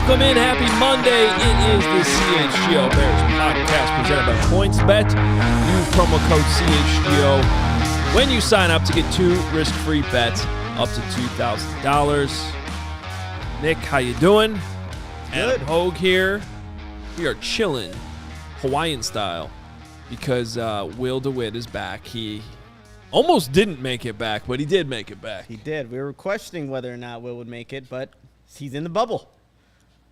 Welcome in. Happy Monday. It is the CHGO Bears Podcast presented by PointsBet. Use promo code CHGO when you sign up to get 2 risk-free bets up to $2,000. Nick, how you doing? Good. Adam Hoge here. We are chilling Hawaiian style because Will DeWitt is back. He almost didn't make it back, but he did make it back. He did. We were questioning whether or not Will would make it, but he's in the bubble.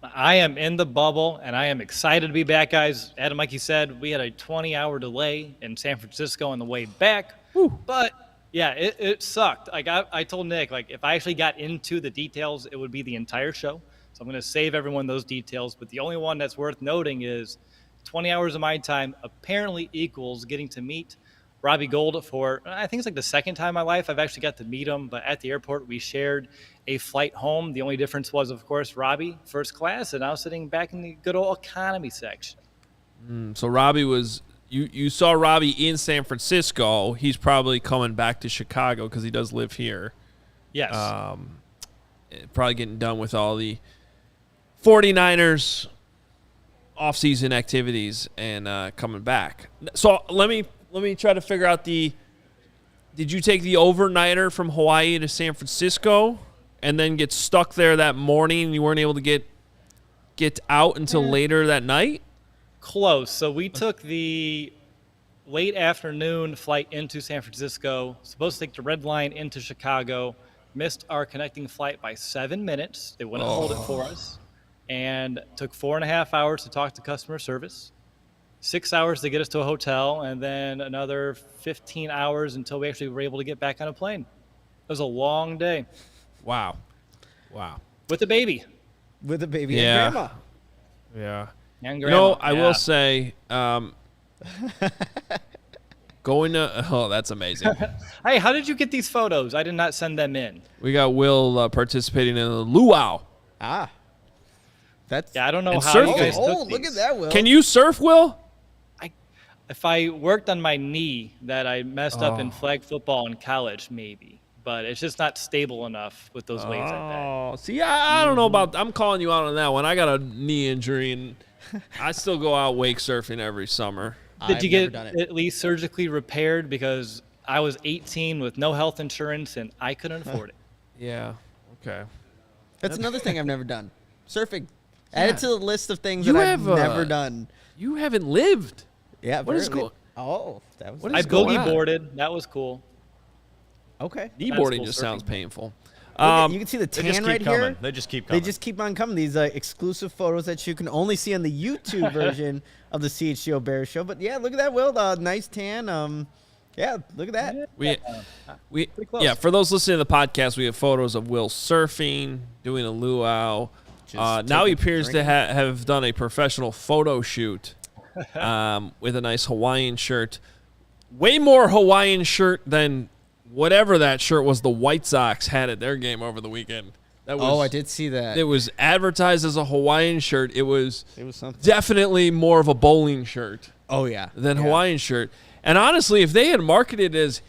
I am in the bubble, and I am excited to be back, guys. Adam, like you said, we had a 20-hour delay in San Francisco on the way back. Whew. But, yeah, it sucked. Like I told Nick, like if I actually got into the details, it would be the entire show. So I'm going to save everyone those details. But the only one that's worth noting is 20 hours of my time apparently equals getting to meet Robbie Gould for, I think it's like the second time in my life I've actually got to meet him. But at the airport, we shared a flight home. The only difference was, of course, Robbie, first class, and I was sitting back in the good old economy section. So Robbie was, you saw Robbie in San Francisco. He's probably coming back to Chicago because he does live here. Yes. Probably getting done with all the 49ers off-season activities and coming back. So let me try to figure out did you take the overnighter from Hawaii to San Francisco and then get stuck there that morning and you weren't able to get out until later that night? Close. So we took the late afternoon flight into San Francisco, supposed to take the red line into Chicago, missed our connecting flight by 7 minutes. They wouldn't hold it for us, and took 4.5 hours to talk to customer service, 6 hours to get us to a hotel, and then another 15 hours until we actually were able to get back on a plane. It was a long day. Wow. With a baby. With a baby Yeah. and grandma. Yeah. And You know, grandma. I will say, going to – oh, that's amazing. Hey, how did you get these photos? I did not send them in. We got Will participating in the luau. Ah. That's Yeah, I don't know And how surfing. you guys took look these. at that, Will. Can you surf, Will? If I worked on my knee that I messed up in flag football in college, maybe. But it's just not stable enough with those waves like that. Oh, see, I don't know about – I'm calling you out on that one. I got a knee injury, and I still go out wake surfing every summer. Did you I've never get done it. at least surgically repaired? Because I was 18 with no health insurance, and I couldn't afford it. Yeah, okay. That's another thing I've never done. Surfing. Add it to the list of things You that I've have, never done. You haven't lived. Yeah, What is apparently. going- Oh, that was What I is going boogie on? boarded. That was cool. okay. Kneeboarding cool just surfing. sounds painful. Look at- you can see the They tan just keep right coming. here. They just keep They coming. just keep on coming. These exclusive photos that you can only see on the YouTube version of the CHGO Bears show. But yeah, look at that, Will. Nice tan. Yeah, look at that. We close. yeah. For those listening to the podcast, we have photos of Will surfing, doing a luau. Now he taking- appears to drinking. have done a professional photo shoot with a nice Hawaiian shirt. Way more Hawaiian shirt than whatever that shirt was the White Sox had at their game over the weekend. That was, Oh, I did see that. It was advertised as a Hawaiian shirt. It was something. definitely more of a bowling shirt Oh, yeah. than Yeah. Hawaiian shirt. And honestly, if they had marketed it as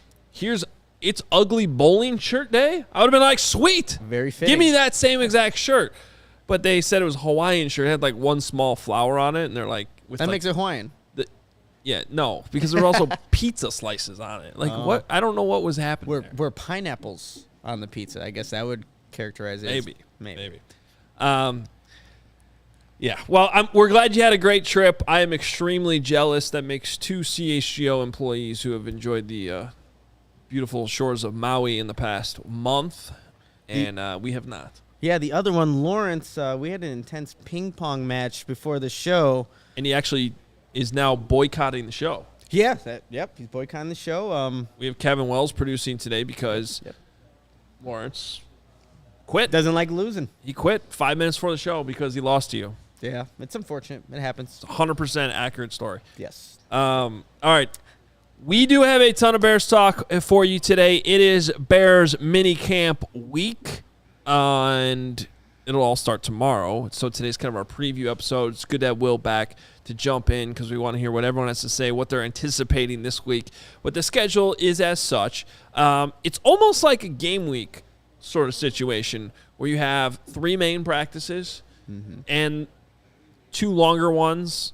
it's ugly bowling shirt day, I would have been like, sweet. Very fitting. Give me that same exact shirt. But they said it was Hawaiian shirt. It had like one small flower on it, and they're like, with That like, makes it Hawaiian. yeah, no, because there were also pizza slices on it. Like what? I don't know what was happening. Were pineapples on the pizza? I guess that would characterize it. as- Maybe. Yeah. Well, we're glad you had a great trip. I am extremely jealous. That makes 2 CHGO employees who have enjoyed the beautiful shores of Maui in the past month, and we have not. Yeah, the other one, Lawrence, we had an intense ping pong match before the show. And he actually is now boycotting the show. Yeah, he's boycotting the show. We have Kevin Wells producing today because Lawrence quit. Doesn't like losing. He quit 5 minutes before the show because he lost to you. Yeah, it's unfortunate. It happens. 100% accurate story. Yes. All right. We do have a ton of Bears talk for you today. It is Bears minicamp week, and it'll all start tomorrow. So today's kind of our preview episode. It's good to have Will back to jump in because we want to hear what everyone has to say, what they're anticipating this week. But the schedule is as such. It's almost like a game week sort of situation where you have 3 main practices. and 2 longer ones.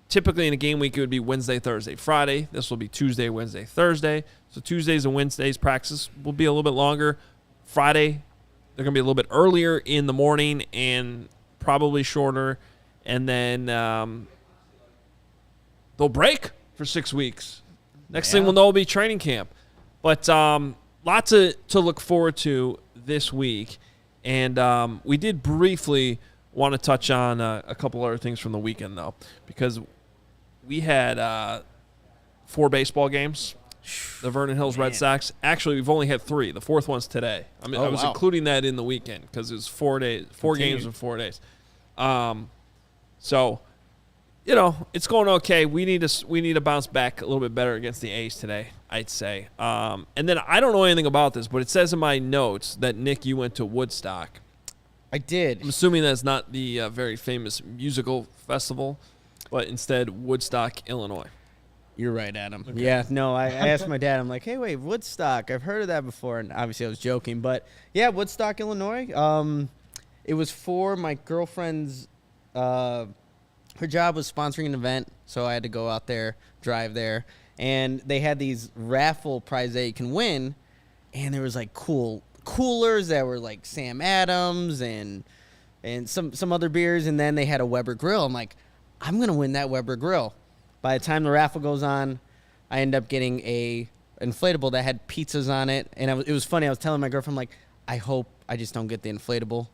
Typically in a game week, it would be Wednesday, Thursday, Friday. This will be Tuesday, Wednesday, Thursday. So Tuesdays and Wednesdays practice will be a little bit longer. Friday, they're going to be a little bit earlier in the morning and probably shorter. And then they'll break for 6 weeks. Next thing we'll know will be training camp. But lots to look forward to this week. And we did briefly want to touch on a couple other things from the weekend, though, because we had 4 baseball games. The Vernon Hills Red Sox. Actually, we've only had 3. The 4th one's today. I mean, I was including that in the weekend because it was 4 days, 4 games in 4 days. So, it's going okay. We need to bounce back a little bit better against the A's today, I'd say. And then I don't know anything about this, but it says in my notes that, Nick, you went to Woodstock. I did. I'm assuming that's not the very famous musical festival, but instead Woodstock, Illinois. You're right, Adam. Okay. Yeah, no, I asked my dad, I'm like, hey, wait, Woodstock. I've heard of that before. And obviously I was joking. But, yeah, Woodstock, Illinois. It was for my girlfriend's her job was sponsoring an event, so I had to go out there, drive there. And they had these raffle prizes that you can win. And there was, like, coolers that were, like, Sam Adams and some other beers. And then they had a Weber grill. I'm like, I'm going to win that Weber grill. By the time the raffle goes on, I end up getting a inflatable that had pizzas on it. And it was funny. I was telling my girlfriend, like, I hope I just don't get the inflatable.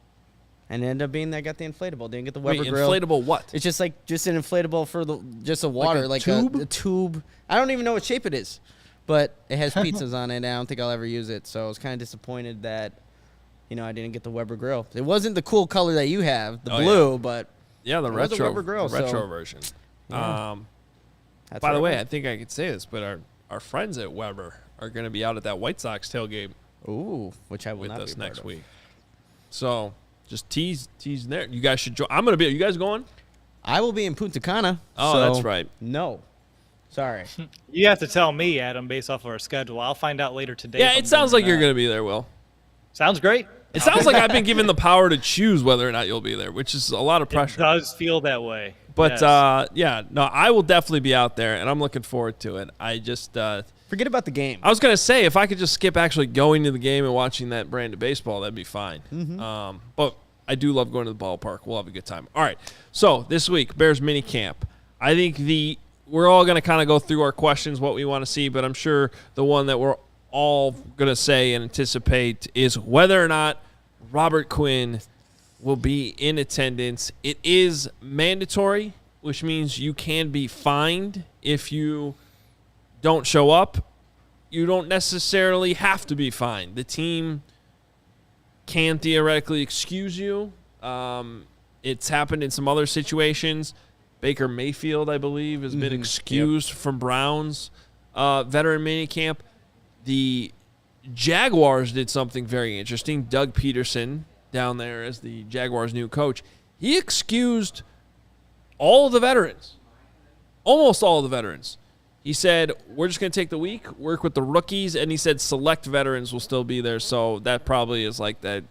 And it ended up being that I got the inflatable. Didn't get the Weber grill. Inflatable what? It's just an inflatable for just a water. Like a tube? A tube. I don't even know what shape it is. But it has pizzas on it, and I don't think I'll ever use it. So I was kind of disappointed that, I didn't get the Weber grill. It wasn't the cool color that you have, the blue, but yeah, the retro Weber grill, retro version. Yeah. By the way, I think I could say this, but our friends at Weber are going to be out at that White Sox tailgate. Ooh, which I will with not us be next part week. So just tease there. You guys should join. I'm going to be. Are you guys going? I will be in Punta Cana. Oh, so that's right. No, sorry. You have to tell me, Adam, based off of our schedule. I'll find out later today. Yeah, it sounds like you're going to be there, Will. Sounds great. It sounds like I've been given the power to choose whether or not you'll be there, which is a lot of pressure. It does feel that way. But, yes. I will definitely be out there, and I'm looking forward to it. I just forget about the game. I was going to say, if I could just skip actually going to the game and watching that brand of baseball, that'd be fine. Mm-hmm. But I do love going to the ballpark. We'll have a good time. All right, so this week, Bears minicamp. I think we're all going to kind of go through our questions, what we want to see, but I'm sure the one that we're all going to say and anticipate is whether or not Robert Quinn will be in attendance. It is mandatory, which means you can be fined if you don't show up. You don't necessarily have to be fined. The team can theoretically excuse you. It's happened in some other situations. Baker Mayfield, I believe, has been excused from Browns veteran minicamp. The Jaguars did something very interesting. Doug Peterson, down there as the Jaguars' new coach, he excused all of the veterans, almost all of the veterans. He said, we're just going to take the week, work with the rookies, and he said select veterans will still be there. So that probably is like that,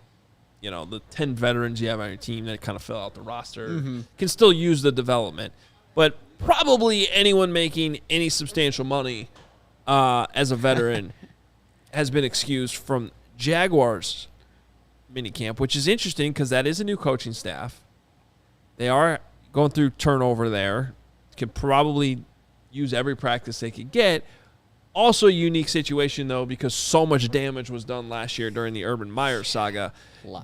the 10 veterans you have on your team that kind of fill out the roster can still use the development. But probably anyone making any substantial money as a veteran has been excused from Jaguars minicamp, which is interesting because that is a new coaching staff. They are going through turnover there. Could probably use every practice they could get. Also a unique situation, though, because so much damage was done last year during the Urban Meyer saga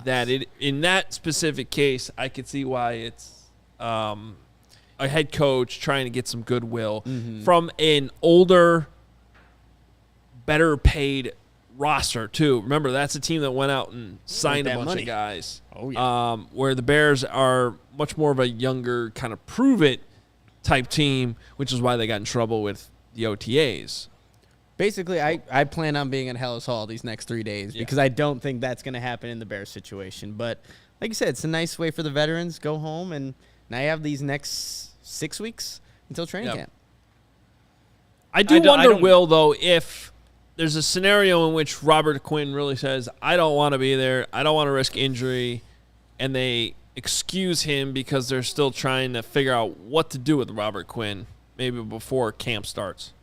that in that specific case, I could see why it's a head coach trying to get some goodwill from an older, better paid roster, too. Remember, that's a team that went out and signed a bunch of guys. Oh, yeah. Where the Bears are much more of a younger kind of prove-it type team, which is why they got in trouble with the OTAs. Basically, I plan on being at Halas Hall these next 3 days because I don't think that's going to happen in the Bears situation. But like you said, it's a nice way for the veterans go home, and now you have these next 6 weeks until training camp. I wonder, Will, though, if there's a scenario in which Robert Quinn really says, I don't want to be there, I don't want to risk injury, and they excuse him because they're still trying to figure out what to do with Robert Quinn maybe before camp starts.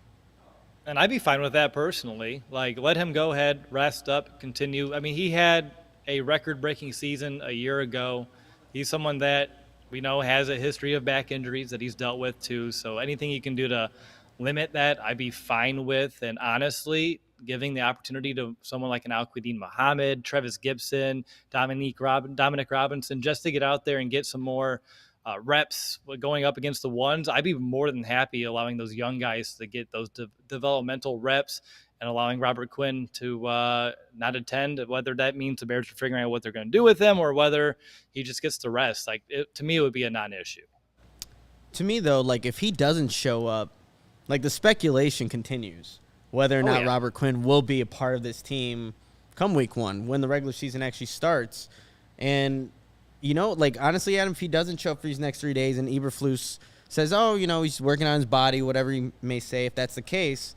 And I'd be fine with that personally. Like, let him go ahead, rest up, continue. I mean, he had a record-breaking season a year ago. He's someone that we know has a history of back injuries that he's dealt with too. So anything you can do to limit that, I'd be fine with. And honestly, giving the opportunity to someone like an Al-Quadin Muhammad, Travis Gibson, Dominic Robinson, just to get out there and get some more reps going up against the ones, I'd be more than happy allowing those young guys to get those developmental reps and allowing Robert Quinn to not attend, whether that means the Bears are figuring out what they're going to do with him or whether he just gets to rest. Like, to me, it would be a non-issue. To me, though, like, if he doesn't show up, like, the speculation continues whether or not Robert Quinn will be a part of this team come week 1 when the regular season actually starts. And, you know, like, honestly, Adam, if he doesn't show up for these next 3 days and Eberflus says, oh, you know, he's working on his body, whatever he may say, if that's the case,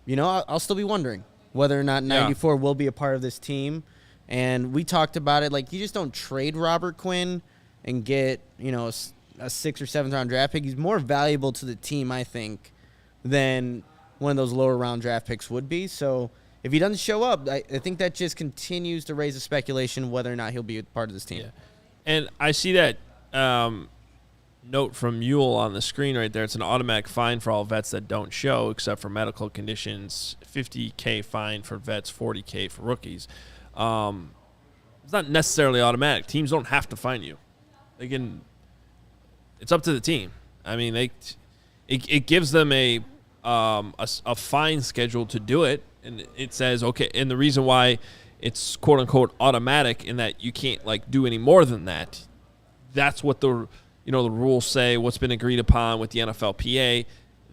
you know, I'll still be wondering whether or not 94 will be a part of this team. And we talked about it. Like, you just don't trade Robert Quinn and get, you know, a 6th or 7th round draft pick. He's more valuable to the team, I think, than one of those lower round draft picks would be. So if he doesn't show up, I think that just continues to raise the speculation whether or not he'll be a part of this team. Yeah. And I see that note from Yule on the screen right there. It's an automatic fine for all vets that don't show except for medical conditions, $50K fine for vets, $40K for rookies. It's not necessarily automatic. Teams don't have to fine you. They can. It's up to the team. I mean, it gives them a fine schedule to do it, and it says, okay, and the reason why it's quote unquote automatic in that you can't like do any more than that. That's what the rules say, what's been agreed upon with the NFLPA.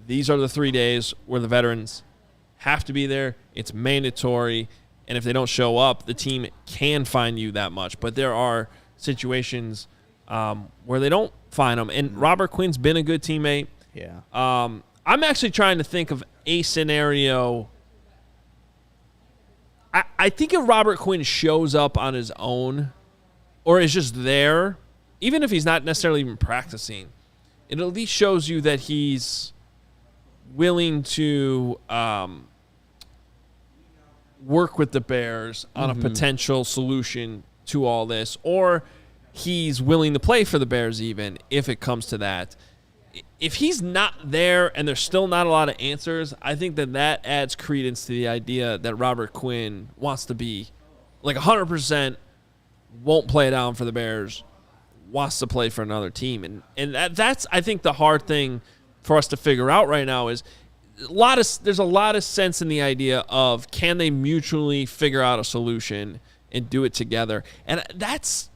These are the 3 days where the veterans have to be there. It's mandatory. And if they don't show up, the team can fine you that much. But there are situations where they don't fine them. And Robert Quinn's been a good teammate. Yeah. I'm actually trying to think of a scenario. I think if Robert Quinn shows up on his own or is just there, even if he's not necessarily even practicing, it at least shows you that he's willing to work with the Bears on a potential solution to all this, or he's willing to play for the Bears even if it comes to that. If he's not there and there's still not a lot of answers, I think that adds credence to the idea that Robert Quinn wants to be like 100%, won't play down for the Bears, wants to play for another team. And that's, I think, the hard thing for us to figure out right now is there's a lot of sense in the idea of can they mutually figure out a solution and do it together. And that's,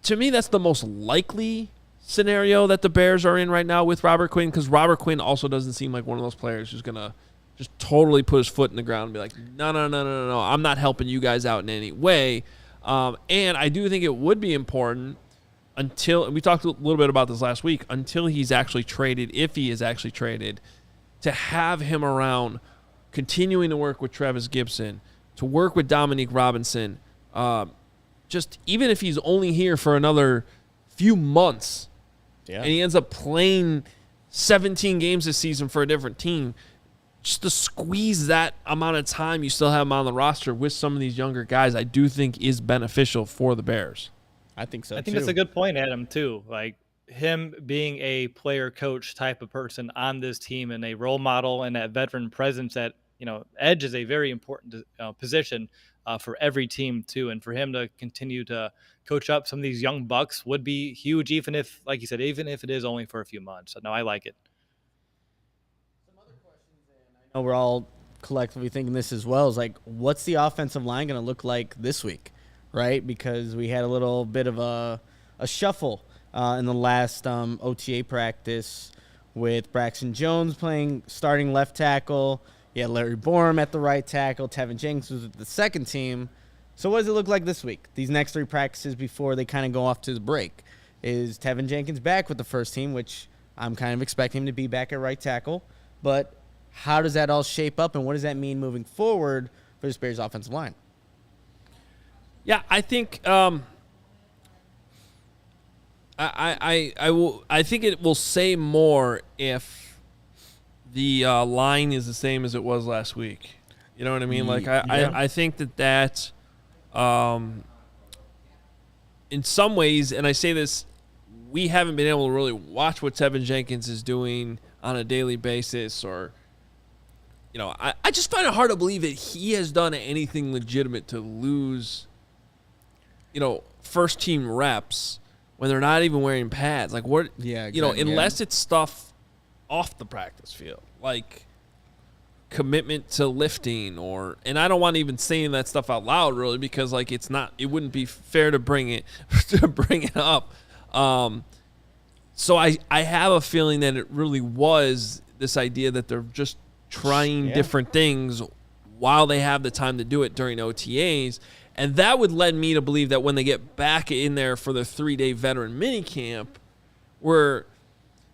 to me, that's the most likely scenario that the Bears are in right now with Robert Quinn, because Robert Quinn also doesn't seem like one of those players who's going to just totally put his foot in the ground and be like, no, I'm not helping you guys out in any way. And I do think it would be important until, we talked a little bit about this last week, until he's actually traded, if he is actually traded, to have him around, continuing to work with Travis Gibson, to work with Dominic Robinson, just even if he's only here for another few months, and he ends up playing 17 games this season for a different team, just to squeeze that amount of time you still have him on the roster with some of these younger guys, I do think is beneficial for the Bears. I think so, I think that's a good point, Adam, too. Like, him being a player-coach type of person on this team and a role model and that veteran presence at, edge is a very important position for every team, too. And for him to continue to coach up some of these young bucks would be huge, even if, like you said, even if it is only for a few months. So, no, I like it. I know we're all collectively thinking this as well, is like, what's the offensive line going to look like this week, right? Because we had a little bit of a shuffle in the last OTA practice with Braxton Jones starting left tackle. You had Larry Borum at the right tackle. Tevin Jenkins was with the second team. So what does it look like this week? These next 3 practices before they kind of go off to the break. Is Tevin Jenkins back with the first team, which I'm kind of expecting him to be back at right tackle. But how does that all shape up, and what does that mean moving forward for this Bears offensive line? Yeah, I think I think it will say more if the line is the same as it was last week. You know what I mean? Like I think that in some ways, and I say this, we haven't been able to really watch what Tevin Jenkins is doing on a daily basis, or I just find it hard to believe that he has done anything legitimate to lose first team reps when they're not even wearing pads. Like what? Yeah, exactly, unless it's stuff off the practice field, like commitment to lifting, and I don't want to even saying that stuff out loud really, because like it wouldn't be fair to bring it up. So I have a feeling that it really was this idea that they're just trying different things while they have the time to do it during OTAs. And that would lead me to believe that when they get back in there for the 3-day veteran minicamp, where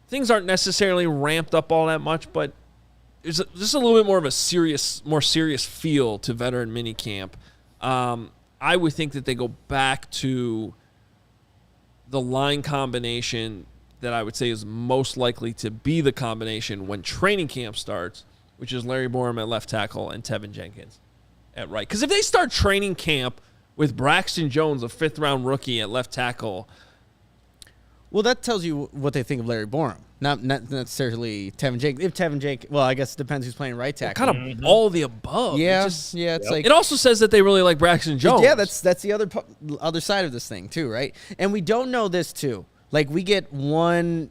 things aren't necessarily ramped up all that much, but there's just a little bit more of a more serious feel to veteran minicamp. I would think that they go back to the line combination that I would say is most likely to be the combination when training camp starts, which is Larry Borum at left tackle and Tevin Jenkins at right. Because if they start training camp with Braxton Jones, a 5th-round rookie at left tackle, well, that tells you what they think of Larry Borum, not necessarily Tevin Jenkins. If Tevin Jenkins, well, I guess it depends who's playing right tackle. Well, kind of all the above. Yeah, it's like it also says that they really like Braxton Jones. Yeah, that's the other side of this thing too, right? And we don't know this too. Like we get one,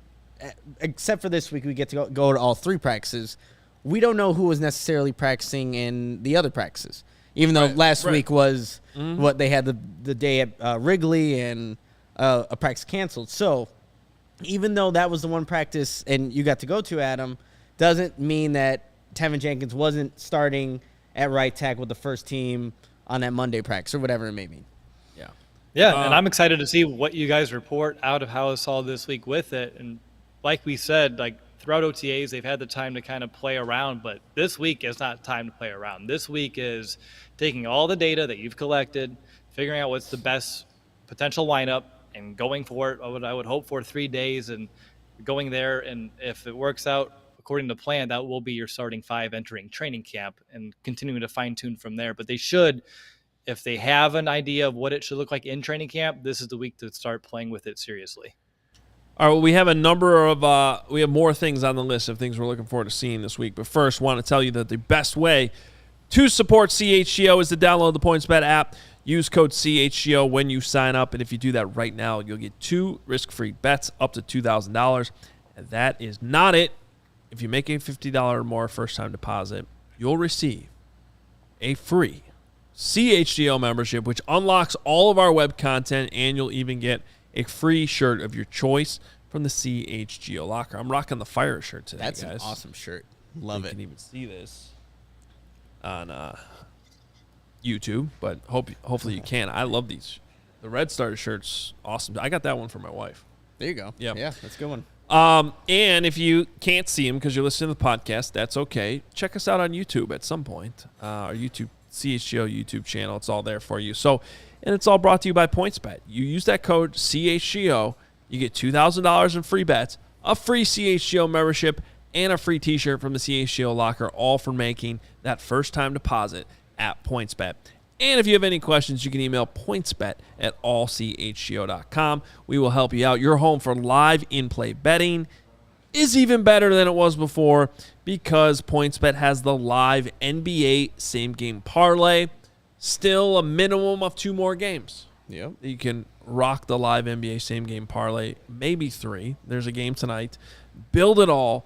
except for this week, we get to go to all 3 practices. We don't know who was necessarily practicing in the other practices, even though last week was what they had the day at Wrigley and a practice canceled. So even though that was the one practice and you got to go to, Adam, doesn't mean that Tevin Jenkins wasn't starting at right tackle with the first team on that Monday practice or whatever it may mean. Yeah, and I'm excited to see what you guys report out of Halas Hall this week with it. And like we said, like throughout OTAs, they've had the time to kind of play around, but this week is not time to play around. This week is taking all the data that you've collected, figuring out what's the best potential lineup, and going for it. I would hope for 3 days and going there. And if it works out according to plan, that will be your starting 5 entering training camp and continuing to fine tune from there. But they should, if they have an idea of what it should look like in training camp, this is the week to start playing with it seriously. All right, well, we have a number of we have more things on the list of things we're looking forward to seeing this week. But first, want to tell you that the best way to support CHGO is to download the PointsBet app. Use code CHGO when you sign up, and if you do that right now, you'll get 2 risk-free bets up to $2,000. And that is not it. If you make a $50 or more first-time deposit, you'll receive a free CHGO membership, which unlocks all of our web content, and you'll even get a free shirt of your choice from the CHGO locker. I'm rocking the Fire shirt today, That's guys. an awesome shirt. Love it. You can even see this on YouTube, but hopefully you can. I love these. The Red Star shirt's awesome. I got that one for my wife. There you go. Yeah, that's a good one. And if you can't see them because you're listening to the podcast, that's okay. Check us out on YouTube at some point. Our CHGO YouTube channel. It's all there for you. So, and it's all brought to you by PointsBet. You use that code CHGO, you get $2,000 in free bets, a free CHGO membership, and a free T-shirt from the CHGO locker, all for making that first-time deposit at PointsBet. And if you have any questions, you can email pointsbet@allchgo.com. We will help you out. Your home for live in-play betting is even better than it was before because PointsBet has the live NBA same-game parlay. Still a minimum of 2 more games. Yep. You can rock the live NBA same-game parlay, maybe 3. There's a game tonight. Build it all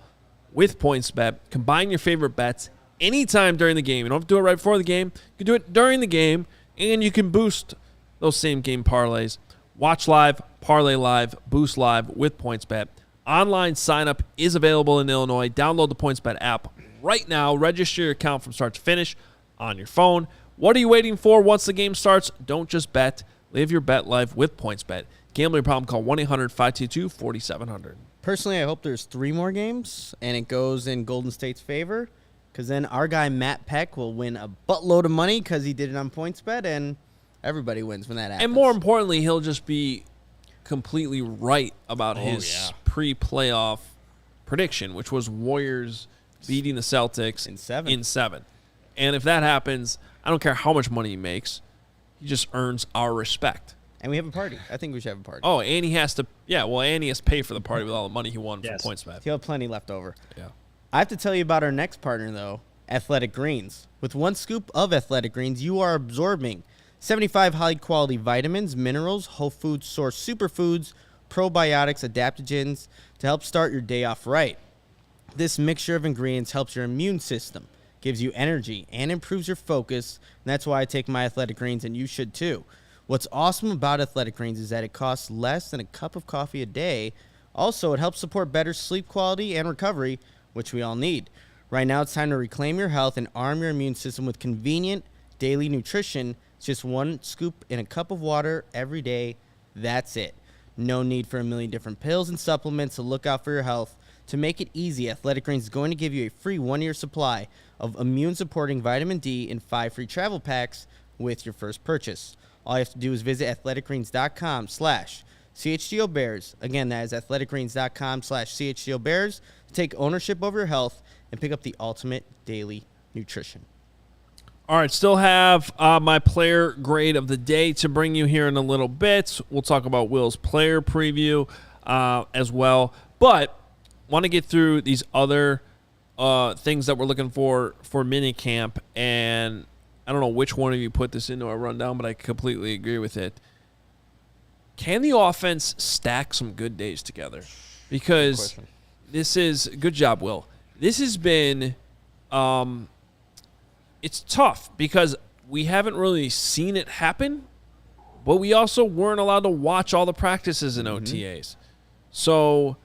with PointsBet. Combine your favorite bets anytime during the game. You don't have to do it right before the game. You can do it during the game, and you can boost those same-game parlays. Watch live, parlay live, boost live with PointsBet. Online sign-up is available in Illinois. Download the PointsBet app right now. Register your account from start to finish on your phone. What are you waiting for? Once the game starts, don't just bet. Live your bet life with PointsBet. Gambling problem, call 1-800-522-4700. Personally, I hope there's 3 more games, and it goes in Golden State's favor, because then our guy Matt Peck will win a buttload of money because he did it on PointsBet, and everybody wins when that happens. And more importantly, he'll just be completely right about his pre-playoff prediction, which was Warriors beating the Celtics in 7. And if that happens, I don't care how much money he makes, he just earns our respect. And we have a party. I think we should have a party. Oh, and he has to pay for the party with all the money he won from PointsBet. He'll have plenty left over. Yeah. I have to tell you about our next partner, though, Athletic Greens. With 1 scoop of Athletic Greens, you are absorbing 75 high-quality vitamins, minerals, whole food source superfoods, probiotics, adaptogens to help start your day off right. This mixture of ingredients helps your immune system, gives you energy, and improves your focus. And that's why I take my Athletic Greens, and you should too. What's awesome about Athletic Greens is that it costs less than a cup of coffee a day. Also, it helps support better sleep quality and recovery, which we all need. Right now, it's time to reclaim your health and arm your immune system with convenient daily nutrition. It's just 1 scoop in a cup of water every day. That's it. No need for a million different pills and supplements to look out for your health. To make it easy, Athletic Greens is going to give you a free 1-year supply of immune-supporting vitamin D and 5 free travel packs with your first purchase. All you have to do is visit athleticgreens.com/CHGO Bears. Again, that is athleticgreens.com/CHGO Bears to take ownership over your health and pick up the ultimate daily nutrition. All right, still have my player grade of the day to bring you here in a little bit. We'll talk about Will's player preview as well. But want to get through these other things that we're looking for minicamp. And I don't know which one of you put this into our rundown, but I completely agree with it. Can the offense stack some good days together? Because this is – good job, Will. This has been it's tough because we haven't really seen it happen, but we also weren't allowed to watch all the practices in OTAs. So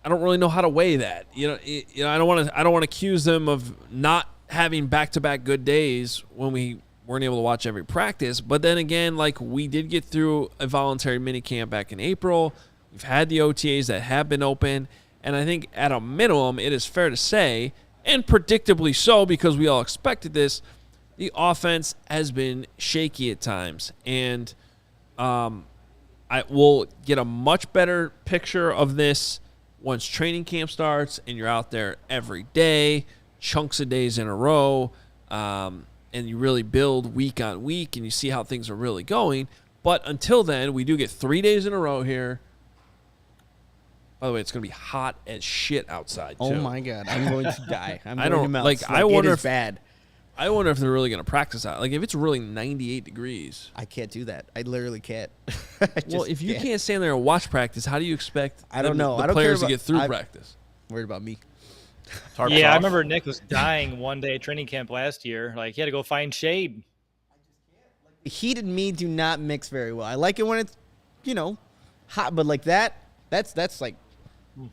I don't really know how to weigh that. I don't want to accuse them of not having back-to-back good days when we weren't able to watch every practice. But then again, like, we did get through a voluntary minicamp back in April. We've had the OTAs that have been open. And I think at a minimum, it is fair to say, and predictably so because we all expected this, the offense has been shaky at times. And I will get a much better picture of this once training camp starts and you're out there every day, chunks of days in a row, and you really build week on week and you see how things are really going. But until then, we do get 3 days in a row here. By the way, it's going to be hot as shit outside, too. Oh, my God. I'm going to die. I wonder if bad. I wonder if they're really going to practice out. Like, if it's really 98 degrees. I can't do that. I literally can't. Well, if you can't stand there and watch practice, how do you expect the players to get through practice? Worried about me. Yeah, I remember Nick was dying one day at training camp last year. Like, he had to go find shade. Heat and me do not mix very well. I like it when it's, hot, but like that, that's like,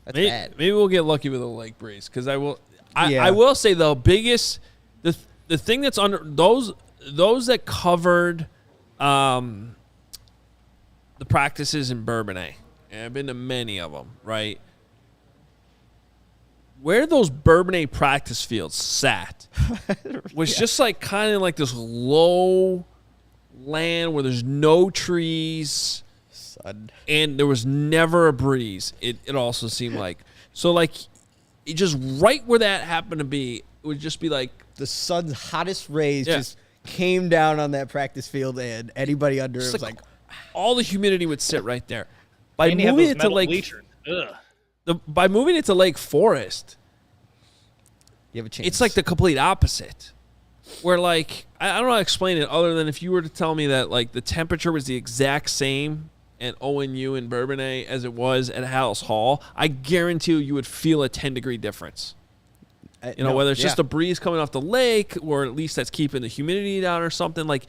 that's bad. Maybe we'll get lucky with a lake breeze because I will say the biggest the thing that's under those that covered the practices in Bourbonnais, and I've been to many of them, right? Where those Bourbonnais practice fields sat was just like kind of like this low land where there's no trees. And there was never a breeze. It also seemed like. So, like, it just right where that happened to be, it would just be like. The sun's hottest rays just came down on that practice field, and anybody under it was like. All the humidity would sit right there. By moving it to Lake Forest, you have a chance. it's like the complete opposite. Where, like, I don't know how to explain it other than if you were to tell me that, like, the temperature was the exact same at ONU in Bourbonnais as it was at Halas Hall, I guarantee you would feel a 10-degree difference. Whether it's just a breeze coming off the lake or at least that's keeping the humidity down or something. Like,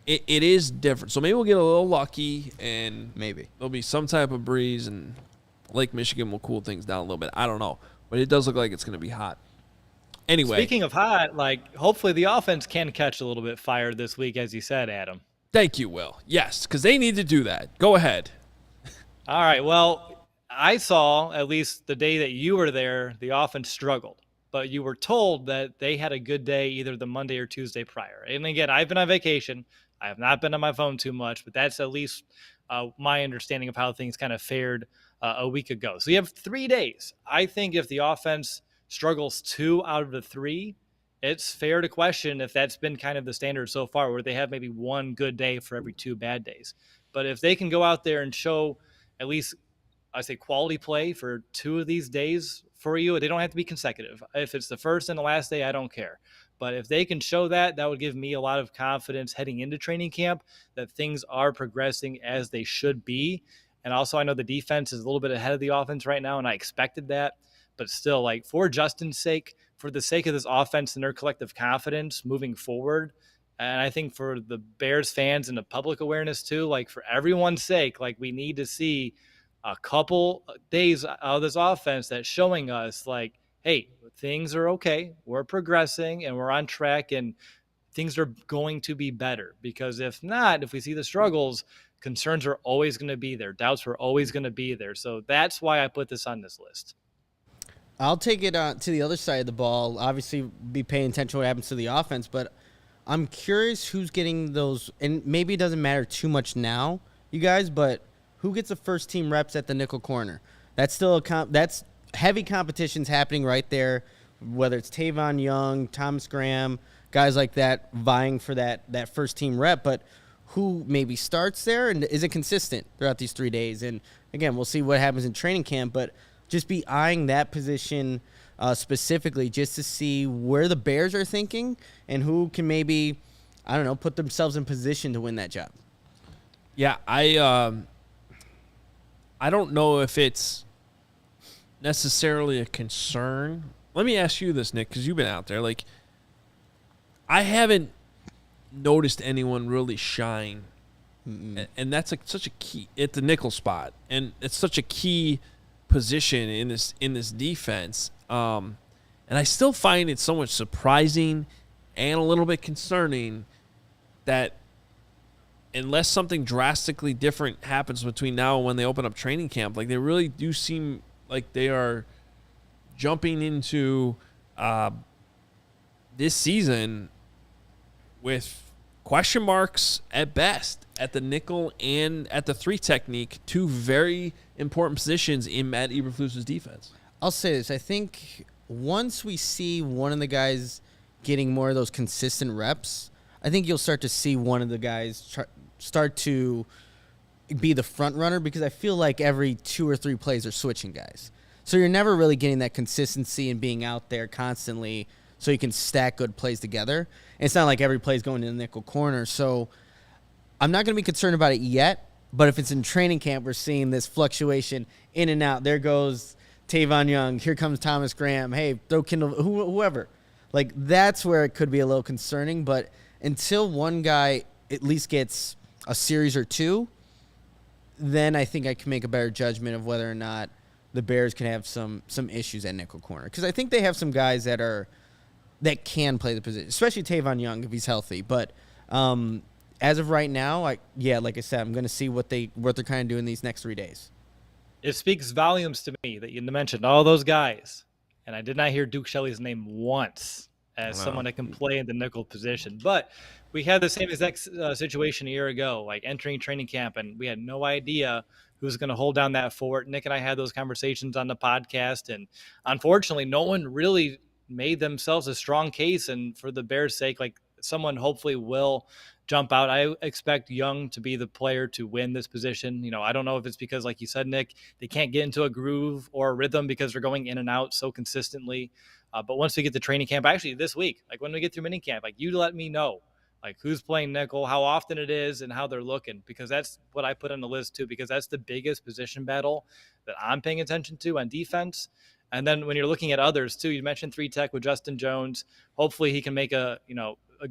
it is different. So maybe we'll get a little lucky and maybe there'll be some type of breeze and Lake Michigan will cool things down a little bit. I don't know. But it does look like it's going to be hot. Anyway. Speaking of hot, like, hopefully the offense can catch a little bit fire this week, as you said, Adam. Thank you, Will. Yes, because they need to do that. Go ahead. All right. Well, I saw, at least the day that you were there, the offense struggled. But you were told that they had a good day either the Monday or Tuesday prior. And again, I've been on vacation. I have not been on my phone too much, but that's at least my understanding of how things kind of fared a week ago. So you have 3 days. I think if the offense struggles 2 out of the 3, it's fair to question if that's been kind of the standard so far, where they have maybe 1 good day for every 2 bad days. But if they can go out there and show at least, I say, quality play for 2 of these days for you, they don't have to be consecutive. If it's the first and the last day, I don't care. But if they can show that, that would give me a lot of confidence heading into training camp that things are progressing as they should be. And also, I know the defense is a little bit ahead of the offense right now, and I expected that. But still, like, for Justin's sake, for the sake of this offense and their collective confidence moving forward, and I think for the Bears fans and the public awareness too, like, for everyone's sake, like, we need to see a couple days out of this offense that's showing us, like, hey, things are okay, we're progressing, and we're on track, and things are going to be better. Because if not, if we see the struggles, concerns are always going to be there. Doubts are always going to be there. So that's why I put this on this list. I'll take it to the other side of the ball. Obviously, be paying attention to what happens to the offense, but I'm curious who's getting those, and maybe it doesn't matter too much now, you guys, but who gets the first team reps at the nickel corner? That's still that's heavy competitions happening right there, whether it's Tavon Young, Thomas Graham, guys like that vying for that first team rep, but who maybe starts there, and is it consistent throughout these 3 days? And again, we'll see what happens in training camp, but just be eyeing that position specifically just to see where the Bears are thinking and who can maybe, I don't know, put themselves in position to win that job. Yeah, I don't know if it's necessarily a concern. Let me ask you this, Nick, because you've been out there. Like, I haven't noticed anyone really shine, and that's like such a key at the nickel spot, and it's such a key position in this defense. And I still find it so much surprising and a little bit concerning that unless something drastically different happens between now and when they open up training camp, like, they really do seem like they are jumping into this season with question marks at best at the nickel and at the 3 technique, 2 very important positions in Matt Eberflus's defense. I'll say this. I think once we see one of the guys getting more of those consistent reps, I think you'll start to see one of the guys start to be the front runner, because I feel like every 2 or 3 plays are switching guys. So you're never really getting that consistency and being out there constantly so you can stack good plays together. And it's not like every play is going to the nickel corner. So I'm not going to be concerned about it yet, but if it's in training camp, we're seeing this fluctuation in and out. There goes Tavon Young. Here comes Thomas Graham. Hey, throw Kendall, whoever. Like, that's where it could be a little concerning. But until one guy at least gets a series or 2, then I think I can make a better judgment of whether or not the Bears can have some issues at nickel corner. Because I think they have some guys that can play the position, especially Tavon Young if he's healthy. But as of right now, like I said, I'm going to see what they're kind of doing these next 3 days. It speaks volumes to me that you mentioned all those guys, and I did not hear Duke Shelley's name once as someone that can play in the nickel position. But we had the same exact situation a year ago, like entering training camp, and we had no idea who's going to hold down that fort. Nick and I had those conversations on the podcast, and unfortunately, no one really made themselves a strong case. And for the Bears' sake, like, someone hopefully will jump out. I expect Young to be the player to win this position. I don't know if it's because, like you said, Nick, they can't get into a groove or a rhythm because they're going in and out so consistently. But once we get to training camp, actually this week, like when we get through minicamp, like, you let me know, like, who's playing nickel, how often it is, and how they're looking, because that's what I put on the list too, because that's the biggest position battle that I'm paying attention to on defense. And then when you're looking at others too, you mentioned 3 tech with Justin Jones. Hopefully he can make a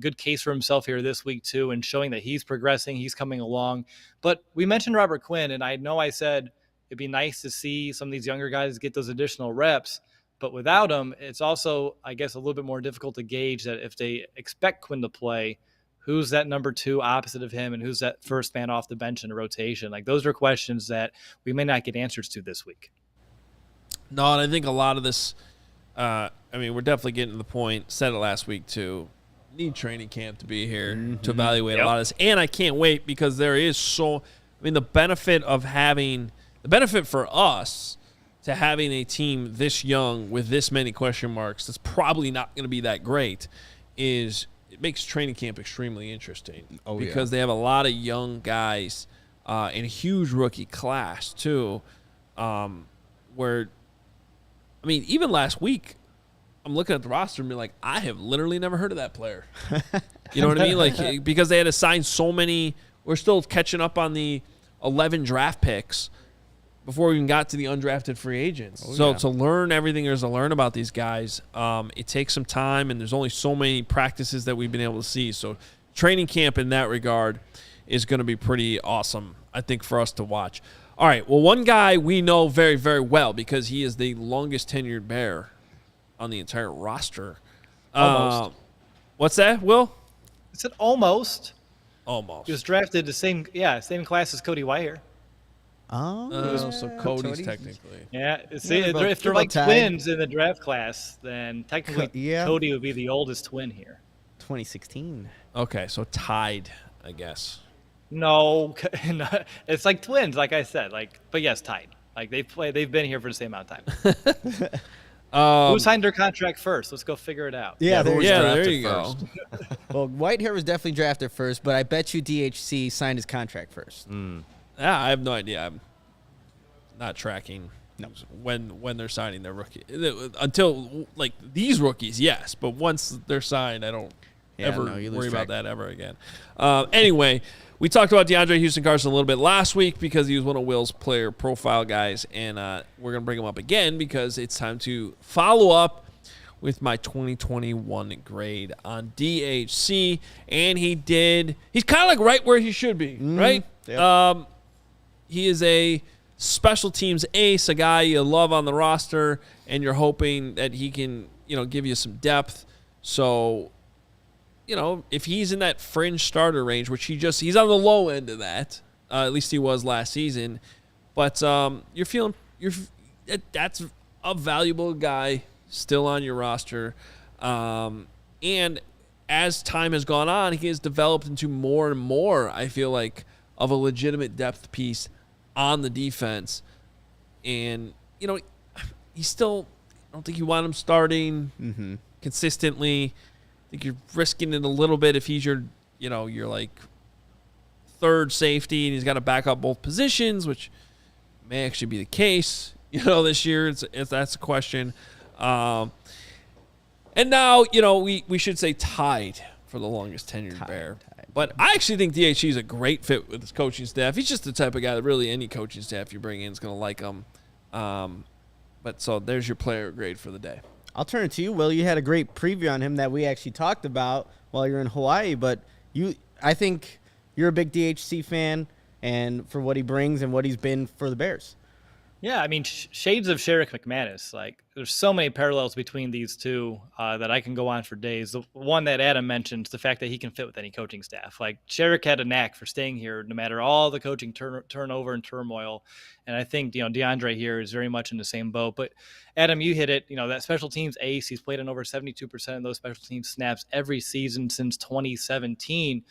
good case for himself here this week too, and showing that he's progressing, he's coming along. But we mentioned Robert Quinn, and I know I said it'd be nice to see some of these younger guys get those additional reps, but without him, it's also, I guess, a little bit more difficult to gauge that if they expect Quinn to play, who's that number 2 opposite of him, and who's that first man off the bench in a rotation. Like, those are questions that we may not get answers to this week. No, and I think a lot of this, we're definitely getting to the point, said it last week too, need training camp to be here to evaluate a lot of this. And I can't wait, because there is I mean, the benefit for us to having a team this young with this many question marks that's probably not going to be that great is it makes training camp extremely interesting because they have a lot of young guys and a huge rookie class too, where, I mean, even last week, I'm looking at the roster and being like, I have literally never heard of that player. You know what I mean? Like, because they had to sign so many. We're still catching up on the 11 draft picks before we even got to the undrafted free agents. To learn everything there's to learn about these guys, it takes some time, and there's only so many practices that we've been able to see. So training camp in that regard is going to be pretty awesome, I think, for us to watch. All right, well, one guy we know very, very well because he is the longest tenured Bear on the entire roster. Almost. What's that, Will? I said almost. Almost. He was drafted the same class as Cody Whitehair. So Cody's technically. Yeah, see, Yeah, if they're like twins in the draft class, then technically Yeah. Cody would be the oldest twin here. 2016. Okay, so tied, I guess. No, it's like twins, like I said. But yes, tied. Like they've been here for the same amount of time. Who signed their contract first? Let's go figure it out. Yeah, there you go. Well, Whitehair was definitely drafted first, but I bet you DHC signed his contract first. Yeah, I have no idea. I'm not tracking when they're signing their rookie. Until, like, these rookies, yes. But once they're signed, I don't worry about that ever again. Anyway, we talked about Deandre Houston-Carson a little bit last week because he was one of Will's player profile guys. And we're going to bring him up again because it's time to follow up with my 2021 grade on DHC. And he's kind of like right where he should be, right? Yep. He is a special teams ace, a guy you love on the roster, and you're hoping that he can, give you some depth. So, if he's in that fringe starter range, which he's on the low end of that, at least he was last season. But that's a valuable guy still on your roster. And as time has gone on, he has developed into more and more, I feel like, of a legitimate depth piece on the defense. And, he's still, I don't think you want him starting consistently. I think you're risking it a little bit if he's your like third safety and he's got to back up both positions, which may actually be the case, this year. That's a question. And now, we should say tied for the longest tenured Bear. But I actually think DHC is a great fit with his coaching staff. He's just the type of guy that really any coaching staff you bring in is going to like him. But so there's your player grade for the day. I'll turn it to you, Will. You had a great preview on him that we actually talked about while you're in Hawaii. But I think you're a big DHC fan, and for what he brings and what he's been for the Bears. Yeah, I mean, shades of Sherrick McManus. Like, there's so many parallels between these two that I can go on for days. The one that Adam mentioned, the fact that he can fit with any coaching staff. Like, Sherrick had a knack for staying here no matter all the coaching turnover and turmoil. And I think, Deandre here is very much in the same boat. But, Adam, you hit it. That special teams ace, he's played in over 72% of those special teams snaps every season since 2017.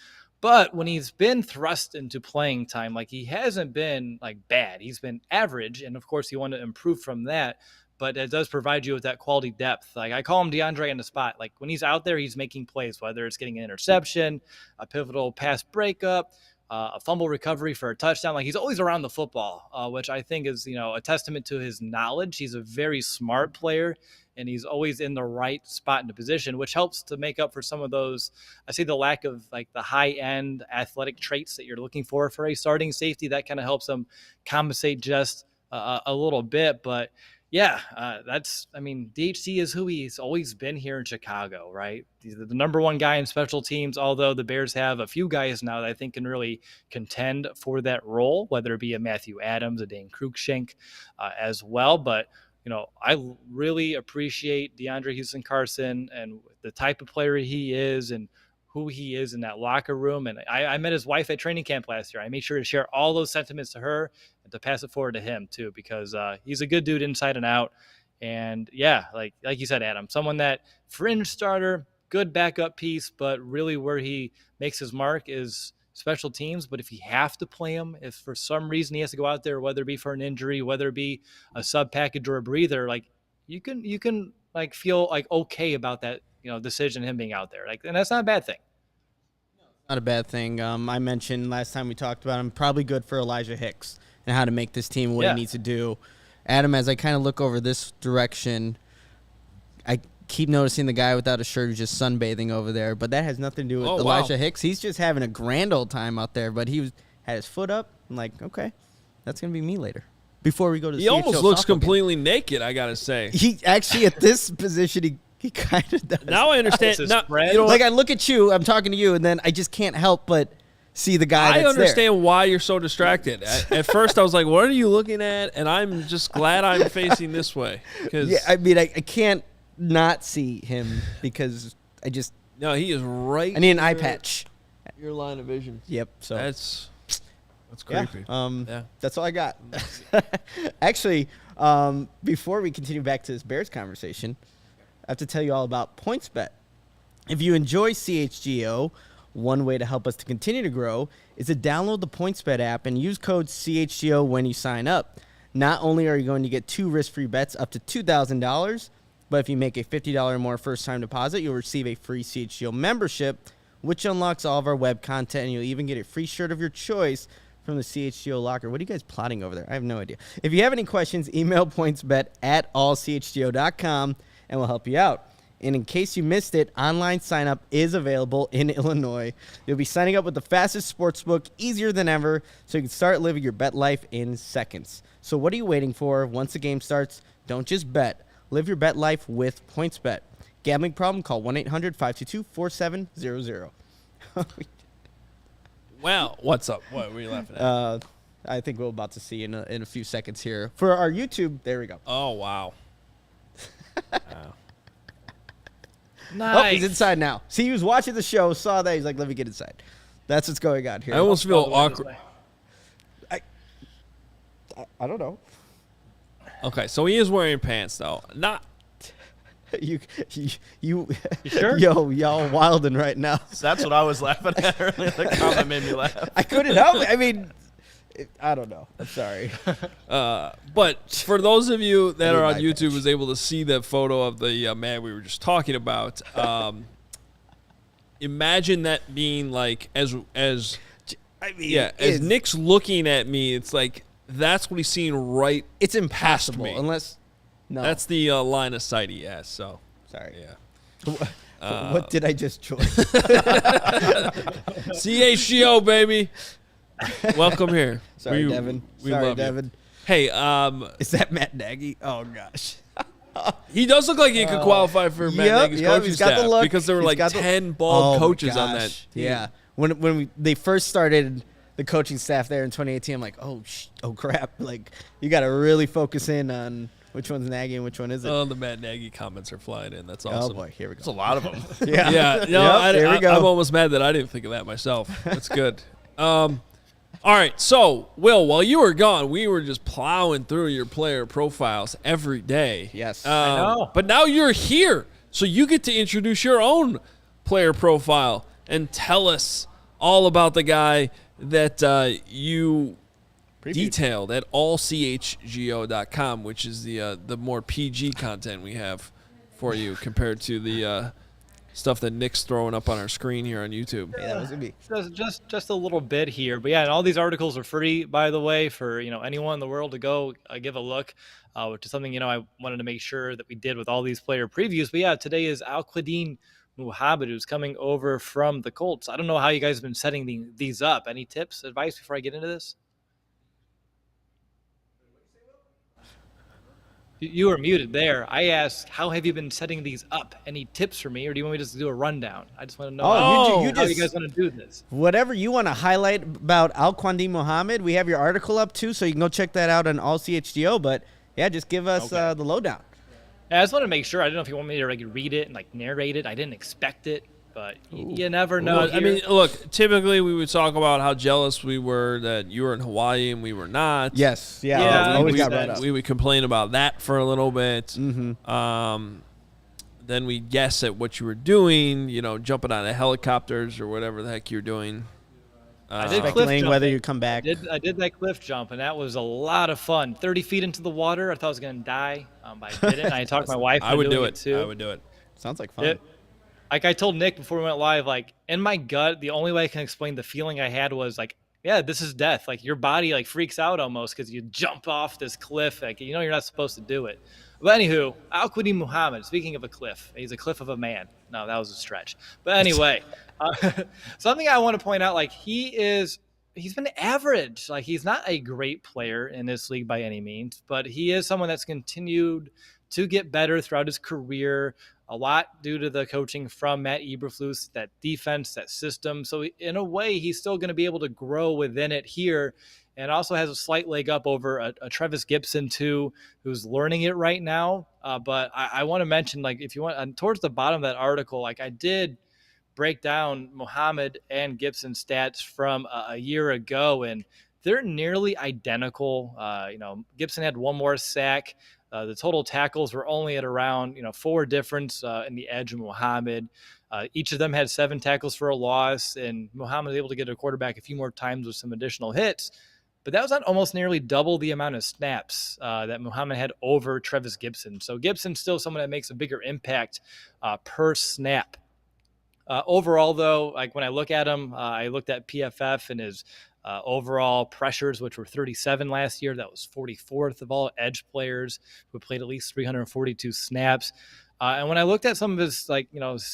But when he's been thrust into playing time, like, he hasn't been like bad. He's been average. And of course you want to improve from that, but it does provide you with that quality depth. Like, I call him Deandre in the spot. Like, when he's out there, he's making plays, whether it's getting an interception, a pivotal pass breakup, a fumble recovery for a touchdown. Like, he's always around the football, which I think is, a testament to his knowledge. He's a very smart player, and he's always in the right spot in the position, which helps to make up for some of those, I say, the lack of like the high-end athletic traits that you're looking for a starting safety. That kind of helps him compensate just a little bit. But yeah, DHC is who he's always been here in Chicago, right? He's the number one guy in special teams, although the Bears have a few guys now that I think can really contend for that role, whether it be a Matthew Adams, a Dane Cruikshank as well. But I really appreciate Deandre Houston-Carson and the type of player he is and who he is in that locker room. And I met his wife at training camp last year. I made sure to share all those sentiments to her and to pass it forward to him too, because he's a good dude inside and out. And yeah, like you said, Adam, someone that fringe starter, good backup piece, but really where he makes his mark is special teams, but if you have to play him, if for some reason he has to go out there, whether it be for an injury, whether it be a sub package or a breather, like you can like feel like okay about that, decision, him being out there. Like, and that's not a bad thing. Not a bad thing. I mentioned last time we talked about him, probably good for Elijah Hicks and how to make this team what he needs to do. Adam, as I kind of look over this direction, I keep noticing the guy without a shirt who's just sunbathing over there, but that has nothing to do with Elijah Hicks. He's just having a grand old time out there, but had his foot up. I'm like, okay, that's going to be me later. Before we go to the He almost looks completely game. naked, I got to say. He actually, at this position, he kind of does. Now I understand. Like, I look at you, I'm talking to you, and then I just can't help but see the guy that's understand there. why you're so distracted. At first, I was like, what are you looking at? And I'm just glad I'm facing this way. Yeah, I mean, I can't not see him because I just... No, he is right. I need an eye patch. Your line of vision. Yep. So That's creepy. Yeah. That's all I got. Actually, before we continue back to this Bears conversation, I have to tell you all about PointsBet. If you enjoy CHGO, one way to help us to continue to grow is to download the PointsBet app and use code CHGO when you sign up. Not only are you going to get 2 risk-free bets up to $2,000, but if you make a $50 or more first-time deposit, you'll receive a free CHGO membership, which unlocks all of our web content, and you'll even get a free shirt of your choice from the CHGO locker. What are you guys plotting over there? I have no idea. If you have any questions, email pointsbet@allchgo.com, and we'll help you out. And in case you missed it, online sign-up is available in Illinois. You'll be signing up with the fastest sportsbook, easier than ever, so you can start living your bet life in seconds. So what are you waiting for? Once the game starts, don't just bet. Live your bet life with PointsBet. Gambling problem? Call 1-800-522-4700. Wow. What's up? What were you laughing at? I think we're about to see in a few seconds here. For our YouTube, there we go. Oh, wow. Wow. Nice. Oh, he's inside now. See, he was watching the show, saw that. He's like, let me get inside. That's what's going on here. I almost feel awkward. I don't know. Okay, so he is wearing pants, though. Not. You sure? Yo, y'all wilding right now. So that's what I was laughing at earlier. The comment made me laugh. I couldn't help it. I mean, I don't know. I'm sorry. But for those of you that are on my YouTube patch. was able to see the photo of the man we were just talking about, imagine that being like as I mean, as Nick's looking at me, it's like that's what he's seeing right. It's impossible me. unless. No. That's the line of sight he has. So sorry. yeah. What did I just join? CHGO, baby. Welcome here. Sorry, Devin. Sorry, love you. Devin. Hey, Is that Matt Nagy? Oh gosh. he does look like he could qualify for Matt Nagy's coaching he's got staff the look. because there were He's like got the- 10 bald Oh, coaches my on that gosh. team. Yeah. When they first started the coaching staff there in 2018, I'm like, oh crap! Like you got to really focus in on which one's Nagy and which one isn't. Oh, the Matt Nagy comments are flying in. That's awesome. Oh boy, here we There's a go. lot of them. Yeah, Yeah, no, Yep, there we go. I'm almost mad that I didn't think of that myself. That's good. All right, so Will, while you were gone, we were just plowing through your player profiles every day. Yes. I know. But now you're here, so you get to introduce your own player profile and tell us all about the guy that you detailed at allchgo.com, which is the more PG content we have for you compared to the stuff that Nick's throwing up on our screen here on YouTube. Hey, that was me. Just a little bit here, but yeah, and all these articles are free, by the way, for anyone in the world to go give a look, which is something I wanted to make sure that we did with all these player previews. But yeah, today is Al-Quadin Muhammad, who's coming over from the Colts. I don't know how you guys have been setting these up. Any tips, advice before I get into this? You were muted there. I asked, how have you been setting these up? Any tips for me, or do you want me to just do a rundown? I just want to know how you guys want to do this. Whatever you want to highlight about Al-Quadin Muhammad, we have your article up too, so you can go check that out on All CHGO. But yeah, just give us the lowdown. I just want to make sure. I don't know if you want me to read it and narrate it. I didn't expect it, but you never know. I mean, look, typically we would talk about how jealous we were that you were in Hawaii and we were not. Yes. Yeah. Yeah, always we, got brought up. we would complain about that for a little bit. Mm-hmm. Then we guess at what you were doing, jumping out of helicopters or whatever the heck you're doing. I did cliff speculating jump. whether you come back. I did that cliff jump, and that was a lot of fun. 30 feet into the water. I thought I was going to die, but I didn't. I talked my wife into doing it too. I would do it. Sounds like fun. Like I told Nick before we went live, like in my gut, the only way I can explain the feeling I had was like, yeah, this is death. Like your body like freaks out almost because you jump off this cliff. Like, you're not supposed to do it. But anywho, Al-Quadin Muhammad, speaking of a cliff, he's a cliff of a man. No, that was a stretch. But anyway, something I want to point out, like he's been average. Like he's not a great player in this league by any means, but he is someone that's continued to get better throughout his career, a lot due to the coaching from Matt Eberflus, that defense, that system. So in a way, he's still going to be able to grow within it here, and also has a slight leg up over a Travis Gibson too, who's learning it right now. But I want to mention, like, if you want, towards the bottom of that article, like I did break down Muhammad and Gibson stats from a year ago, and they're nearly identical. Gibson had one more sack. The total tackles were only at around 4 difference in the edge of Muhammad. Each of them had 7 tackles for a loss, and Muhammad was able to get a quarterback a few more times with some additional hits. But that was on almost nearly double the amount of snaps that Muhammad had over Travis Gibson. So Gibson's still someone that makes a bigger impact per snap. Overall, though, like when I look at him, I looked at PFF and his overall pressures, which were 37 last year. That was 44th of all edge players who played at least 342 snaps. And when I looked at some of his,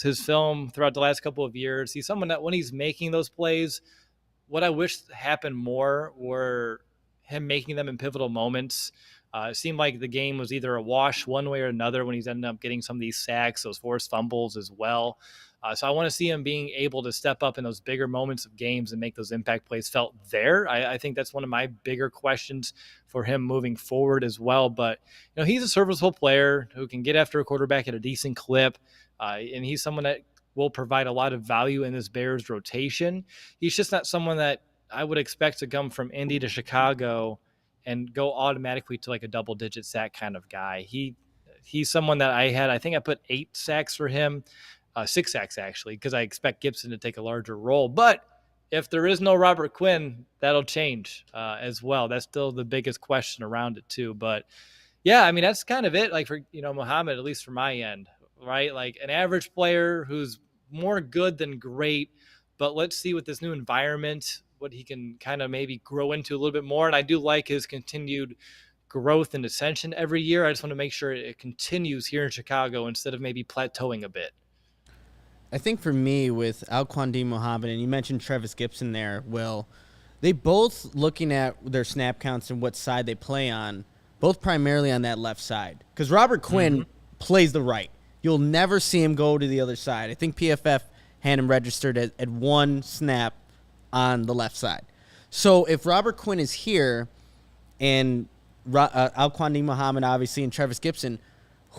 his film throughout the last couple of years, he's someone that when he's making those plays, what I wish happened more were him making them in pivotal moments. It seemed like the game was either a wash one way or another when he's ended up getting some of these sacks, those forced fumbles as well. So I want to see him being able to step up in those bigger moments of games and make those impact plays felt there. I think that's one of my bigger questions for him moving forward as well. But, he's a serviceable player who can get after a quarterback at a decent clip. And he's someone that will provide a lot of value in this Bears rotation. He's just not someone that I would expect to come from Indy to Chicago and go automatically to like a double-digit sack kind of guy. He's someone that I think I put 8 sacks for him. 6 sacks actually, because I expect Gibson to take a larger role. But if there is no Robert Quinn, that'll change as well. That's still the biggest question around it too. But yeah, I mean, that's kind of it. Like for, Muhammad, at least from my end, right? Like an average player who's more good than great, but let's see with this new environment, what he can kind of maybe grow into a little bit more. And I do like his continued growth and ascension every year. I just want to make sure it continues here in Chicago instead of maybe plateauing a bit. I think for me with Al-Quadin Muhammad, and you mentioned Travis Gibson there, Will, they both, looking at their snap counts and what side they play on, both primarily on that left side. Because Robert Quinn plays the right. You'll never see him go to the other side. I think PFF had him registered at 1 snap on the left side. So if Robert Quinn is here and Al-Quadin Muhammad, obviously, and Travis Gibson,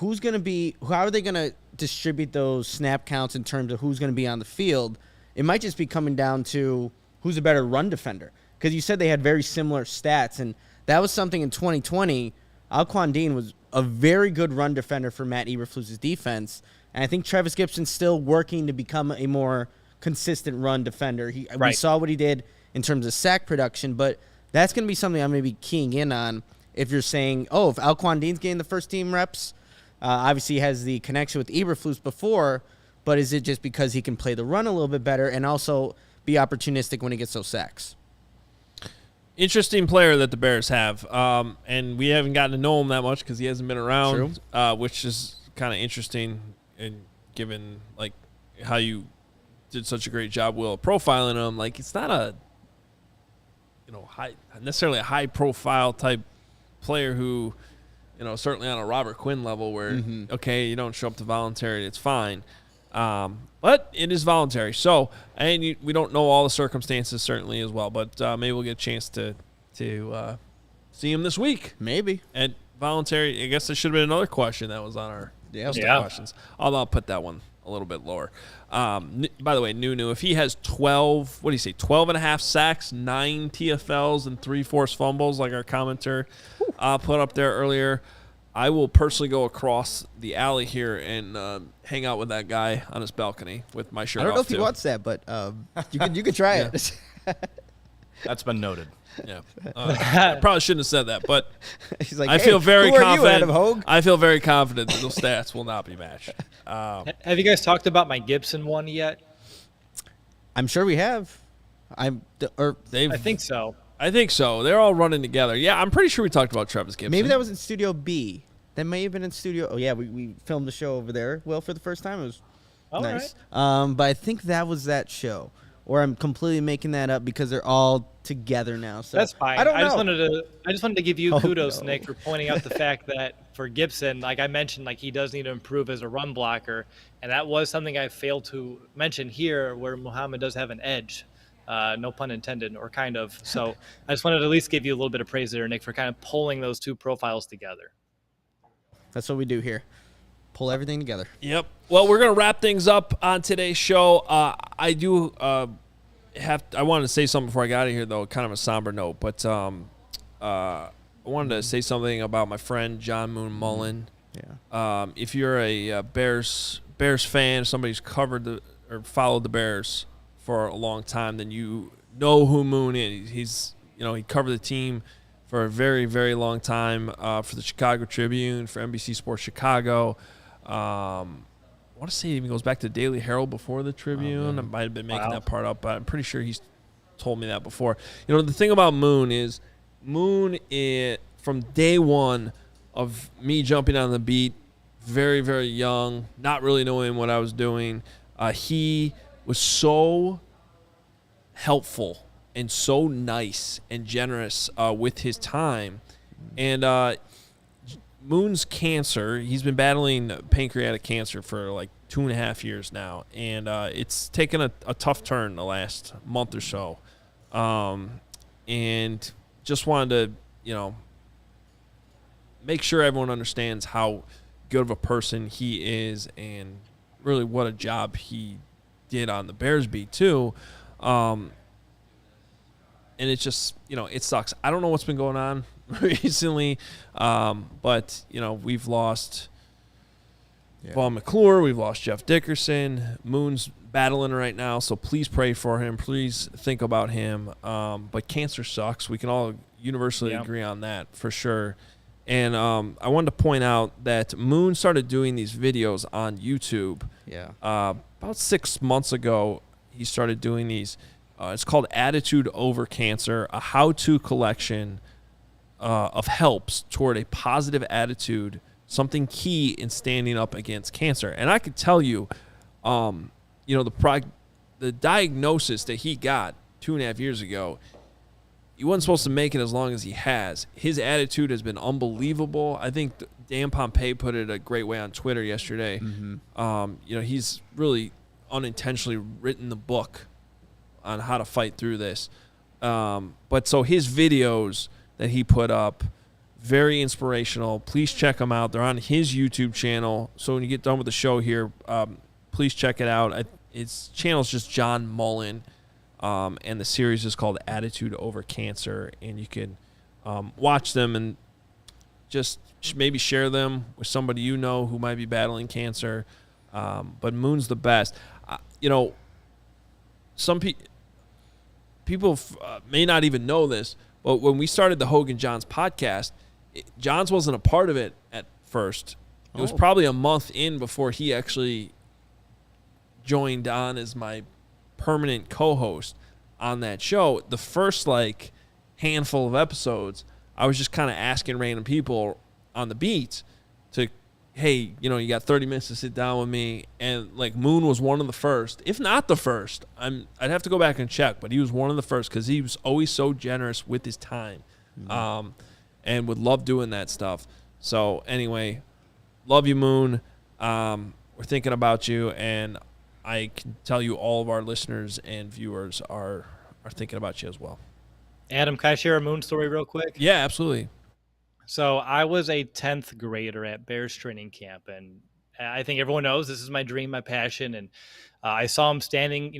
how are they going to distribute those snap counts in terms of who's going to be on the field? It might just be coming down to who's a better run defender. Because you said they had very similar stats, and that was something in 2020. Al-Quadin was a very good run defender for Matt Eberflus's defense, and I think Travis Gibson's still working to become a more consistent run defender. We saw what he did in terms of sack production, but that's going to be something I'm going to be keying in on if you're saying, if Al-Quadin's getting the first team reps, obviously he has the connection with Eberflus before, but is it just because he can play the run a little bit better and also be opportunistic when he gets those sacks? Interesting player that the Bears have, and we haven't gotten to know him that much because he hasn't been around, which is kind of interesting, and given like how you did such a great job, Will, profiling him. Like it's not a necessarily a high profile type player who, certainly on a Robert Quinn level where okay, you don't show up to voluntary, it's fine. But it is voluntary. So, and we don't know all the circumstances certainly as well, but maybe we'll get a chance to see him this week. Maybe. And voluntary, I guess there should have been another question that was on our list of questions. Although I'll put that one a little bit lower. By the way, Nunu, if he has 12 and a half sacks, 9 TFLs, and 3 forced fumbles like our commenter put up there earlier, I will personally go across the alley here and hang out with that guy on his balcony with my shirt off. I don't know if he wants that, but you could try it. That's been noted. Yeah, I probably shouldn't have said that, but He's like, I hey, feel very who are confident. you, Adam Hoge? I feel very confident that those stats will not be matched. Have you guys talked about my Gibson one yet? I'm sure we have. I think so. I think so. They're all running together. Yeah, I'm pretty sure we talked about Travis Gibson. Maybe that was in Studio B. That may have been in Studio. Oh yeah, we filmed the show over there. Well, for the first time, it was nice. Right. But I think that was that show. Or I'm completely making that up because they're all together now. So that's fine. I don't know. I just wanted to give you kudos, no. Nick, for pointing out the fact that for Gibson, like I mentioned, like he does need to improve as a run blocker, and that was something I failed to mention here, where Muhammad does have an edge. No pun intended, or kind of. So I just wanted to at least give you a little bit of praise there, Nick, for kind of pulling those two profiles together. That's what we do here. Pull everything together. Yep. Well, we're going to wrap things up on today's show. I do I wanted to say something before I got out of here, though, kind of a somber note. But I wanted to say something about my friend John Moon Mullen. Yeah. If you're a Bears fan, somebody who's covered or followed the Bears for a long time, then you know who Moon is. He's he covered the team for a very, very long time for the Chicago Tribune, for NBC Sports Chicago. I want to say it even goes back to Daily Herald before the Tribune. I might have been making that part up, but I'm pretty sure he's told me that before. The thing about Moon is from day one of me jumping on the beat, very, very young, not really knowing what I was doing, he was so helpful and so nice and generous with his time. And Moon's cancer, he's been battling pancreatic cancer for like 2.5 years now, and it's taken a tough turn the last month or so. And just wanted to, make sure everyone understands how good of a person he is and really what a job he did on the Bears beat too. And it's just, it sucks. I don't know what's been going on recently, but, we've lost Vaughn McClure. We've lost Jeff Dickerson. Moon's battling right now, so please pray for him. Please think about him. But cancer sucks. We can all universally agree on that for sure. And I wanted to point out that Moon started doing these videos on YouTube. Yeah. About 6 months ago, he started doing these. It's called Attitude Over Cancer, a how-to collection of helps toward a positive attitude, something key in standing up against cancer. And I could tell you, the diagnosis that he got 2.5 years ago, he wasn't supposed to make it as long as he has. His attitude has been unbelievable. I think Dan Pompei put it a great way on Twitter yesterday. Mm-hmm. He's really unintentionally written the book on how to fight through this. But so his videos that he put up, very inspirational. Please check them out. They're on his YouTube channel. So when you get done with the show here, please check it out. His channel is just John Mullen, and the series is called Attitude Over Cancer. And you can watch them and just maybe share them with somebody who might be battling cancer. But Moon's the best. Some people may not even know this, but when we started the Hoge and Johns podcast, Johns wasn't a part of it at first. It was probably a month in before he actually joined on as my permanent co-host on that show. The first handful of episodes, I was just kind of asking random people on the beat to, hey, you got 30 minutes to sit down with me. And Moon was one of the first, if not the first. I'd have to go back and check, but he was one of the first because he was always so generous with his time, and would love doing that stuff. So anyway, love you, Moon. We're thinking about you, and I can tell you all of our listeners and viewers are thinking about you as well. Adam, can I share a Moon story real quick? Yeah, absolutely. So I was a 10th grader at Bears training camp, and I think everyone knows this is my dream, my passion. And I saw him standing,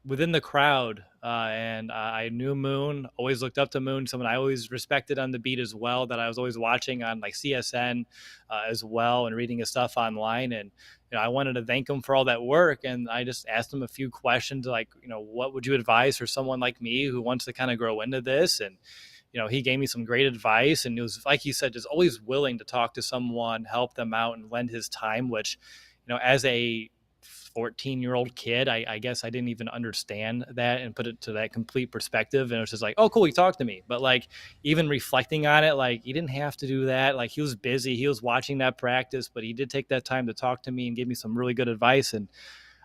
within the crowd. And I knew Moon, always looked up to Moon, someone I always respected on the beat as well, that I was always watching on like CSN as well and reading his stuff online. And, I wanted to thank him for all that work. And I just asked him a few questions like, what would you advise for someone like me who wants to kind of grow into this? And, he gave me some great advice, and it was, like he said, just always willing to talk to someone, help them out, and lend his time, which, as a 14-year-old kid, I guess I didn't even understand that and put it to that complete perspective. And it was just like, oh, cool, he talked to me. But like, even reflecting on it, like, he didn't have to do that. Like, he was busy. He was watching that practice, but he did take that time to talk to me and give me some really good advice. And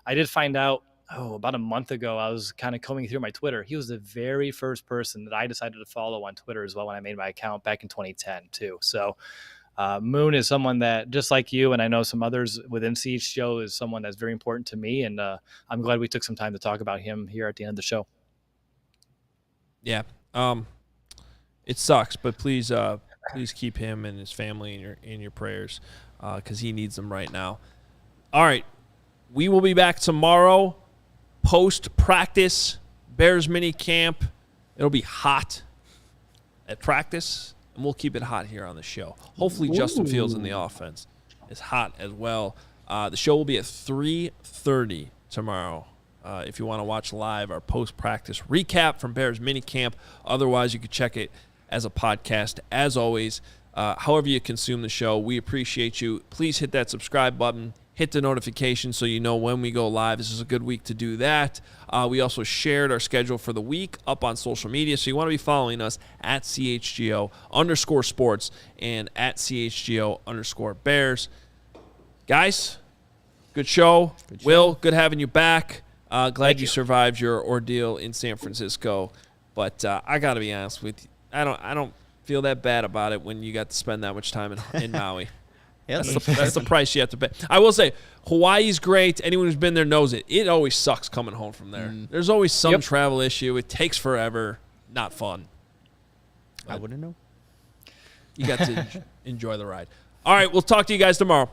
I did find out, about a month ago, I was kind of combing through my Twitter. He was the very first person that I decided to follow on Twitter as well when I made my account back in 2010 too. So Moon is someone that, just like you, and I know some others within CHGO, is someone that's very important to me. And I'm glad we took some time to talk about him here at the end of the show. Yeah. It sucks, but please keep him and his family in your prayers, because he needs them right now. All right. We will be back tomorrow. Post-practice, Bears mini camp. It'll be hot at practice, and we'll keep it hot here on the show. Hopefully Justin Fields in the offense is hot as well. The show will be at 3:30 tomorrow. If you want to watch live our post-practice recap from Bears mini camp. Otherwise, you can check it as a podcast. As always, however you consume the show, we appreciate you. Please hit that subscribe button. Hit the notification so you know when we go live. This is a good week to do that. We also shared our schedule for the week up on social media, so you want to be following us at CHGO_sports and at CHGO_Bears. Guys, good show. Will, good having you back. Glad you survived your ordeal in San Francisco. But I got to be honest with you, I don't feel that bad about it when you got to spend that much time in Maui. Yeah, that's the price you have to pay. I will say, Hawaii's great. Anyone who's been there knows it. It always sucks coming home from there. There's always some travel issue. It takes forever. Not fun. I wouldn't know. You got to enjoy the ride. All right, we'll talk to you guys tomorrow.